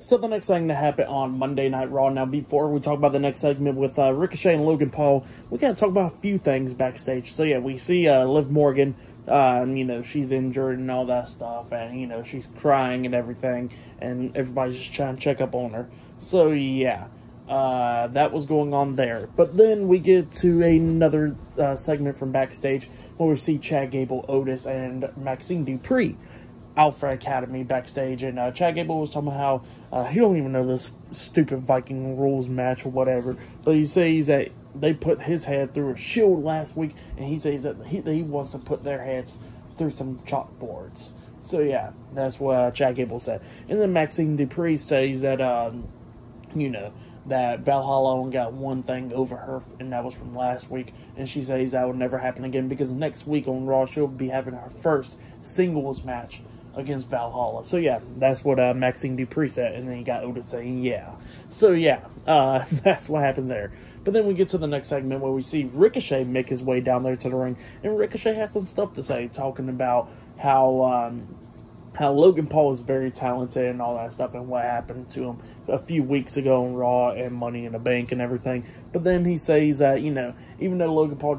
So the next thing to happen on Monday Night Raw. Now, before we talk about the next segment with Ricochet and Logan Paul, we gotta talk about a few things backstage. So yeah, we see Liv Morgan. You know, she's injured and all that stuff, and you know, she's crying and everything, and everybody's just trying to check up on her. So yeah, that was going on there. But then we get to another segment from backstage where we see Chad Gable, Otis, and Maxine Dupree. Alpha Academy backstage, and Chad Gable was talking about how he don't even know this stupid Viking rules match or whatever, but he says that they put his head through a shield last week, and he says that he wants to put their heads through some chalkboards. So yeah, that's what Chad Gable said. And then Maxine Dupree says that you know, that Valhalla only got one thing over her, and that was from last week, and she says that will never happen again because next week on Raw she'll be having her first singles match against Valhalla. So yeah, that's what Maxine Dupree said, and then you got Otis saying yeah. So yeah, that's what happened there. But then we get to the next segment where we see Ricochet make his way down there to the ring, and Ricochet has some stuff to say, talking about how Logan Paul is very talented and all that stuff, and what happened to him a few weeks ago on Raw and Money in the Bank and everything. But then he says that, you know, even though Logan Paul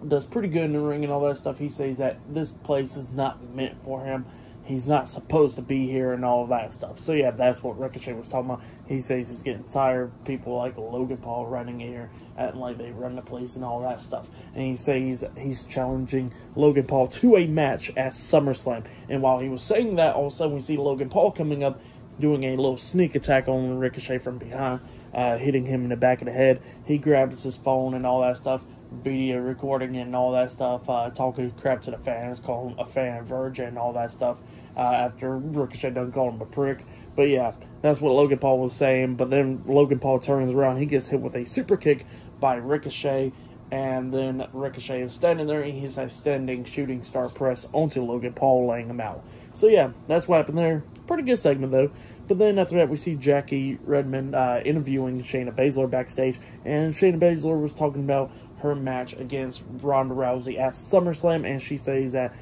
does pretty good in the ring and all that stuff, he says that this place is not meant for him. He's not supposed to be here and all of that stuff. So yeah, that's what Ricochet was talking about. He says he's getting tired of people like Logan Paul running here, acting like they run the place and all that stuff. And he says he's challenging Logan Paul to a match at SummerSlam. And while he was saying that, all of a sudden we see Logan Paul coming up, doing a little sneak attack on Ricochet from behind, hitting him in the back of the head. He grabs his phone and all that stuff, video recording and all that stuff, talking crap to the fans, calling him a fan virgin and all that stuff, after Ricochet done called him a prick. But yeah, that's what Logan Paul was saying. But then Logan Paul turns around, he gets hit with a super kick by Ricochet, and then Ricochet is standing there, and he's a standing shooting star press onto Logan Paul, laying him out. So yeah, that's what happened there. Pretty good segment though. But then after that, we see Jackie Redmond interviewing Shayna Baszler backstage, and Shayna Baszler was talking about her match against Ronda Rousey at SummerSlam, and she says that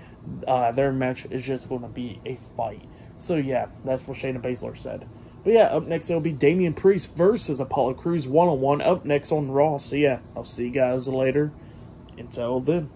their match is just going to be a fight. So yeah, that's what Shayna Baszler said. But yeah, up next it'll be Damian Priest versus Apollo Crews one-on-one up next on Raw. So yeah, I'll see you guys later. Until then.